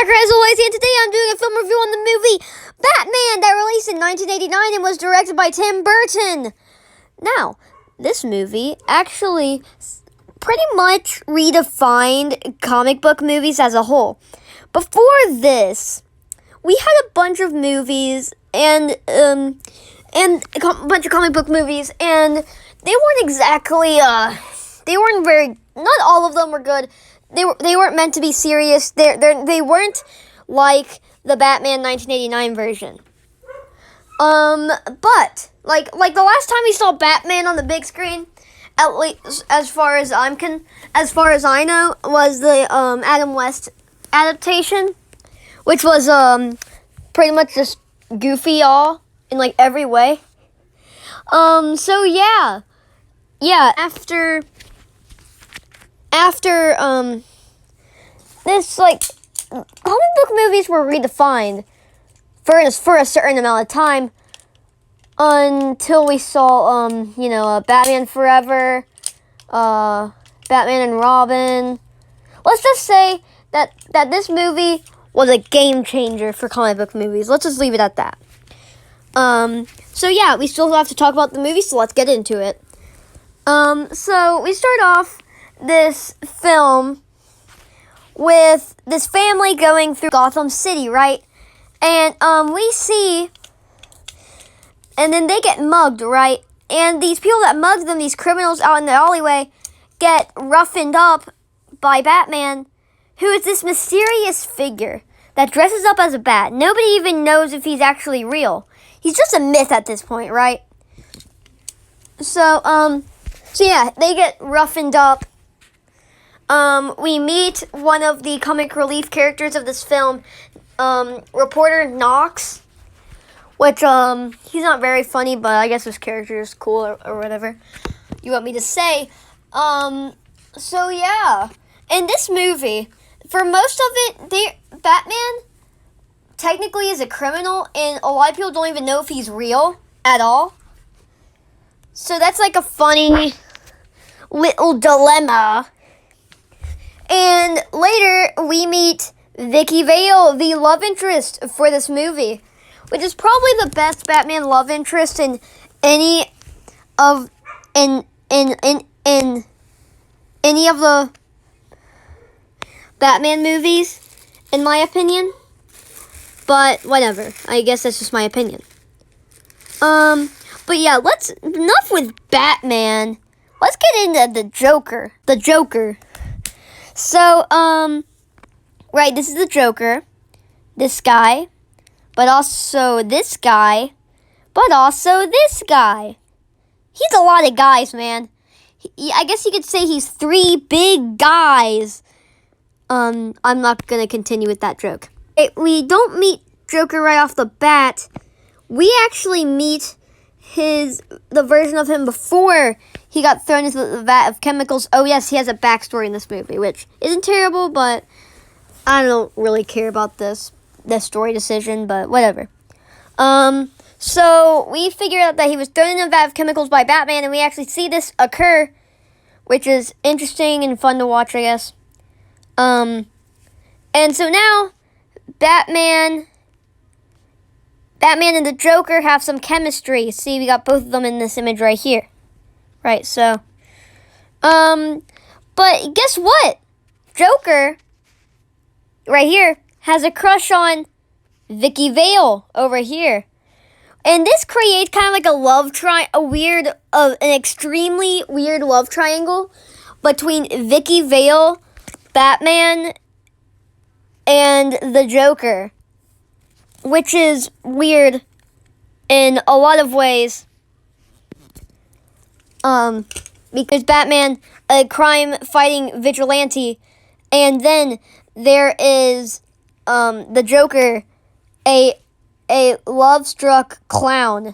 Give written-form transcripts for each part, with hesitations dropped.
Tucker as always, and today I'm doing a film review on the movie Batman that released in 1989 and was directed by Tim Burton. Now, this movie actually pretty much redefined comic book movies as a whole. Before this, we had a bunch of movies and a bunch of comic book movies, and they weren't exactly not all of them were good. They weren't meant to be serious. They weren't like the Batman 1989 version. But like the last time we saw Batman on the big screen, at least as far as I know, was the Adam West adaptation, which was pretty much just goofy all in like every way. So yeah. After this, like, comic book movies were redefined for a certain amount of time until we saw, Batman Forever, Batman and Robin. Let's just say that this movie was a game changer for comic book movies. Let's just leave it at that. So yeah, we still have to talk about the movie, so let's get into it. So we start off this film with this family going through Gotham City, right? And we see, and then they get mugged, right? And these people that mugged them, these criminals out in the alleyway, get roughened up by Batman, who is this mysterious figure that dresses up as a bat. Nobody even knows if he's actually real. He's just a myth at this point, right? So yeah, they get roughened up. We meet one of the comic relief characters of this film, Reporter Knox, which, he's not very funny, but I guess his character is cool or whatever you want me to say. So yeah, in this movie, for most of it, Batman technically is a criminal, and a lot of people don't even know if he's real at all. So that's like a funny little dilemma. And later, we meet Vicky Vale, the love interest for this movie, which is probably the best Batman love interest in any of any of the Batman movies, in my opinion. But whatever, I guess that's just my opinion. But yeah, enough with Batman. Let's get into the Joker. The Joker. So, right, this is the Joker. This guy. But also this guy. But also this guy. He's a lot of guys, man. I guess you could say he's three big guys. I'm not gonna continue with that joke. We don't meet Joker right off the bat. We actually meet the version of him before he got thrown into the vat of chemicals. Oh yes, he has a backstory in this movie, which isn't terrible, but I don't really care about this story decision, but whatever. So we figured out that he was thrown in a vat of chemicals by Batman, and we actually see this occur, which is interesting and fun to watch, I guess. And so now Batman and the Joker have some chemistry. See, we got both of them in this image right here. Right, so, but guess what? Joker, right here, has a crush on Vicky Vale over here. And this creates kind of like an extremely weird love triangle between Vicky Vale, Batman, and the Joker, which is weird in a lot of ways. Because Batman, a crime-fighting vigilante, and then there is, the Joker, a love-struck clown.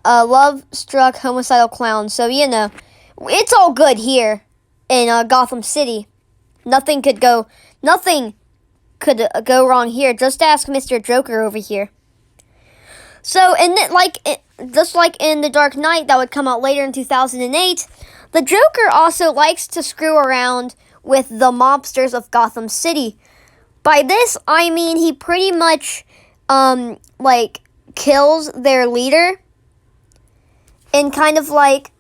A love-struck homicidal clown. So, it's all good here in, Gotham City. Nothing could go wrong here. Just ask Mr. Joker over here. So, just like in The Dark Knight that would come out later in 2008, the Joker also likes to screw around with the mobsters of Gotham City, By this, I mean he pretty much, like, kills their leader and kind of like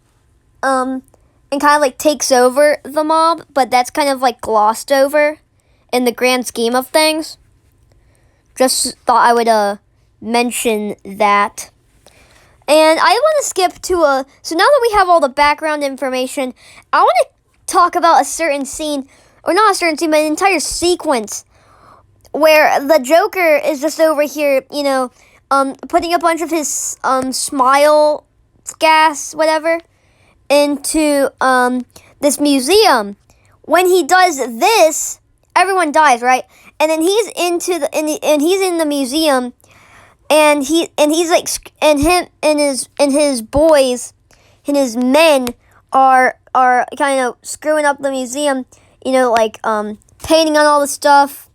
takes over the mob, but that's kind of like glossed over in the grand scheme of things. Just thought I would mention that. And I want to skip to so now that we have all the background information, I want to talk about a certain scene, or not a certain scene, but an entire sequence where the Joker is just over here, you know, putting a bunch of his smile gas, whatever, into this museum. When he does this, everyone dies, right? And then he's he's in the museum, and he's like, and him and his boys and his men are kind of screwing up the museum, you know, like painting on all the stuff.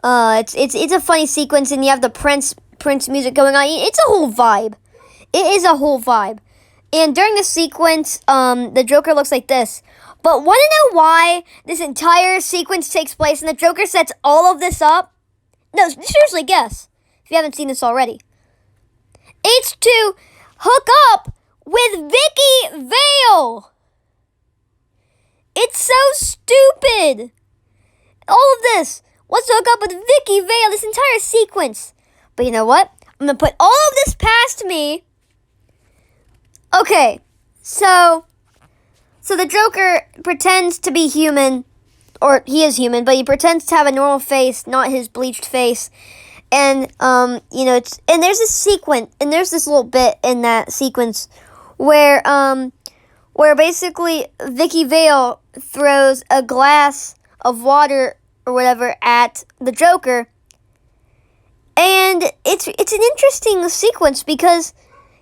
It's a funny sequence, and you have the Prince music going on. It's a whole vibe. It is a whole vibe. And during the sequence, the Joker looks like this. But want to know why this entire sequence takes place and the Joker sets all of this up? No, seriously, guess. If you haven't seen this already. It's to hook up with Vicky Vale. It's so stupid. All of this. What's to hook up with Vicky Vale? This entire sequence. But you know what? I'm going to put all of this past me. Okay, so the Joker pretends to be human, or he is human, but he pretends to have a normal face, not his bleached face. And you know, and there's this sequence, and there's this little bit in that sequence where basically Vicky Vale throws a glass of water or whatever at the Joker. And it's an interesting sequence because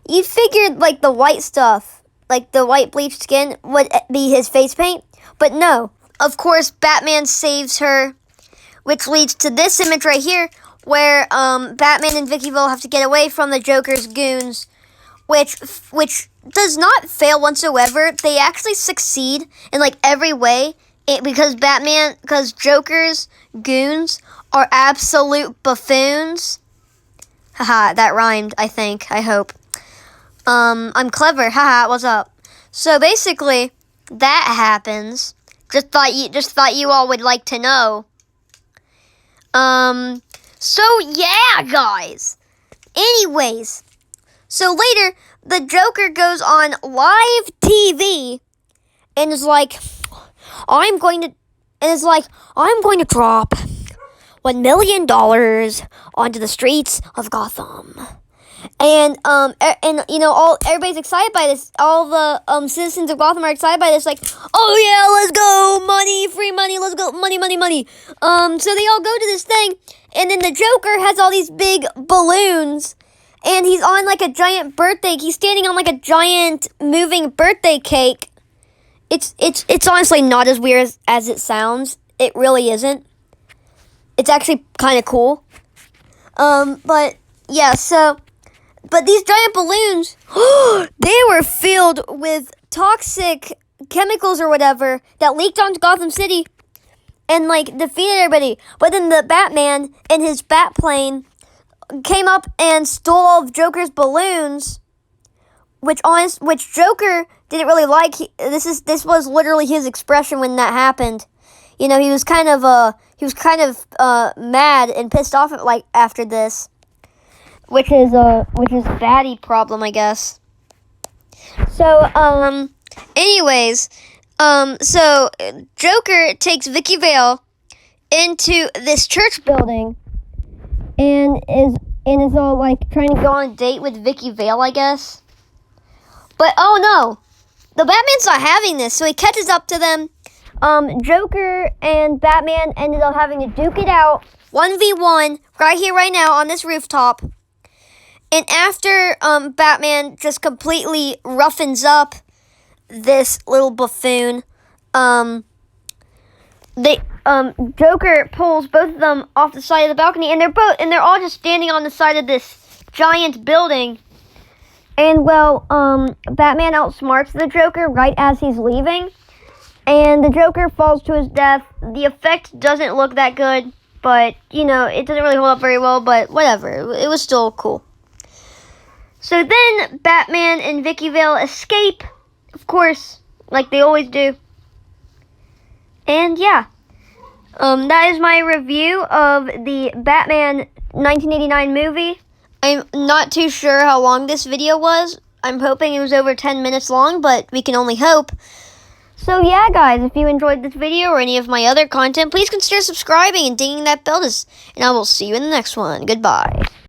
you figured, like, the white stuff, like the white bleached skin, would be his face paint. But no. Of course, Batman saves her, which leads to this image right here, where Batman and Vicky Vale have to get away from the Joker's goons, which does not fail whatsoever. They actually succeed in, like, every way, because Joker's goons are absolute buffoons. Haha, that rhymed, I think, I hope. I'm clever. Haha, what's up? So basically, that happens. Just thought you all would like to know. So yeah, guys. Anyways, so later the Joker goes on live TV and is like, I'm going to drop $1 million onto the streets of Gotham. And you know, everybody's excited by this. All the citizens of Gotham are excited by this. Like, oh yeah, let's go, money, free money, let's go, money. So they all go to this thing, and then the Joker has all these big balloons, and he's on like a giant birthday. He's standing on like a giant moving birthday cake. It's honestly not as weird as it sounds. It really isn't. It's actually kind of cool. But yeah, so. But these giant balloons, they were filled with toxic chemicals or whatever that leaked onto Gotham City and, like, defeated everybody. But then the Batman and his bat plane came up and stole all of Joker's balloons, which Joker didn't really like. This was literally his expression when that happened. You know, he was kind of mad and pissed off after this. Which is baddie problem, I guess. So, anyways, so Joker takes Vicky Vale into this church building and is all like trying to go on a date with Vicky Vale, I guess. But oh no, the Batman's not having this, so he catches up to them. Joker and Batman ended up having to duke it out 1v1 right here, right now on this rooftop. And after Batman just completely roughens up this little buffoon, Joker pulls both of them off the side of the balcony, and they're all just standing on the side of this giant building. And well, Batman outsmarts the Joker right as he's leaving, and the Joker falls to his death. The effect doesn't look that good. but, you know, it doesn't really hold up very well, but whatever. It was still cool. So then Batman and Vicky Vale escape, of course, like they always do. And yeah, that is my review of the Batman 1989 movie. I'm not too sure how long this video was. I'm hoping it was over 10 minutes long, but we can only hope. So yeah, guys, if you enjoyed this video or any of my other content, please consider subscribing and dinging that bell, and I will see you in the next one. Goodbye.